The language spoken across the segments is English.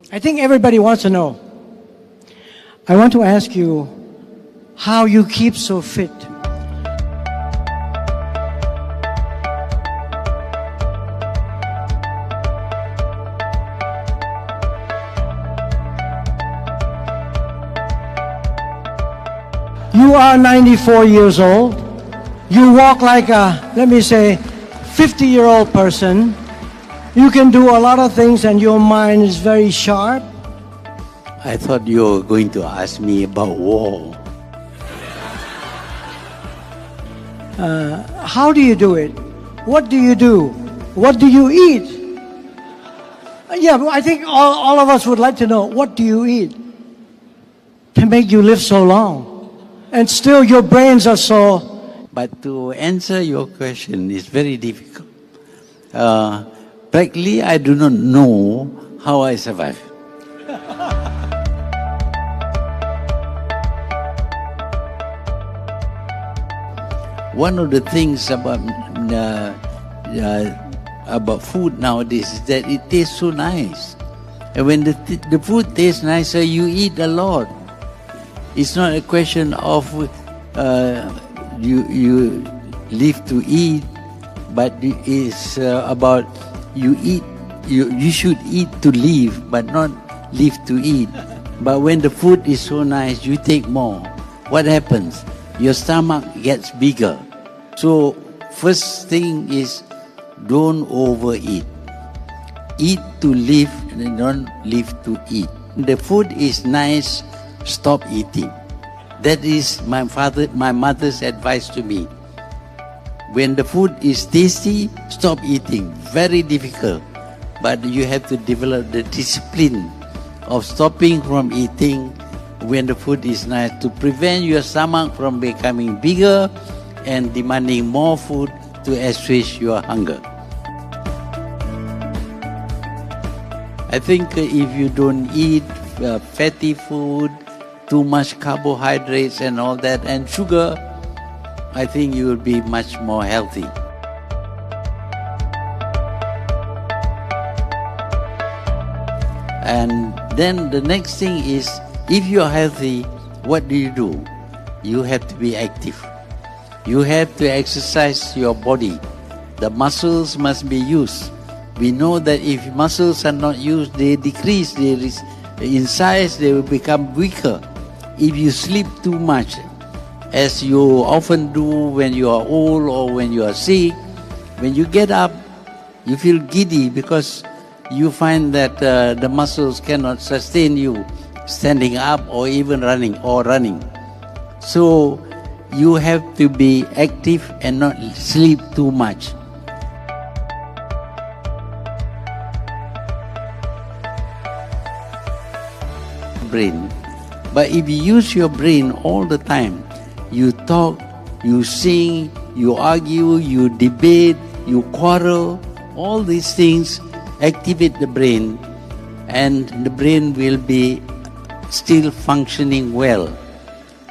I think everybody wants to know. I want to ask you how you keep so fit. You are 94 years old. You walk like a, let me say, 50-year-old person. You can do a lot of things and your mind is very sharp. I thought you were going to ask me about war. How do you do it? What do you do? What do you eat? Yeah, I think all of us would like to know, what do you eat to make you live so long? And still your brains are so... But to answer your question is very difficult. Practically, I do not know how I survive. One of the things about food nowadays is that it tastes so nice. And when the food tastes nicer, you eat a lot. It's not a question of you live to eat, but it's about you eat. You should eat to live, but not live to eat. But when the food is so nice, you take more. What happens? Your stomach gets bigger. So first thing is don't overeat. Eat to live and don't live to eat. The food is nice, stop eating. That is my mother's advice to me. When the food is tasty, stop eating. Very difficult. But you have to develop the discipline of stopping from eating when the food is nice to prevent your stomach from becoming bigger and demanding more food to assuage your hunger. I think if you don't eat fatty food, too much carbohydrates and all that, and sugar, I think you will be much more healthy. And then the next thing is, if you're healthy, what do? You have to be active. You have to exercise your body. The muscles must be used. We know that if muscles are not used, they decrease. In size, they will become weaker. If you sleep too much, as you often do when you are old or when you are sick, when you get up, you feel giddy because you find that the muscles cannot sustain you standing up or even running. So you have to be active and not sleep too much. Brain. But if you use your brain all the time, you talk, you sing, you argue, you debate, you quarrel, all these things activate the brain, and the brain will be still functioning well.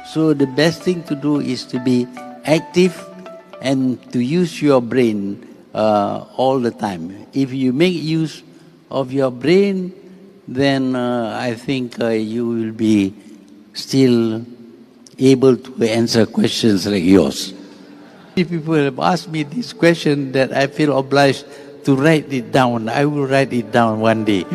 So the best thing to do is to be active and to use your brain all the time. If you make use of your brain, then I think you will be still able to answer questions like yours. If people have asked me this question, that I feel obliged to write it down. I will write it down one day.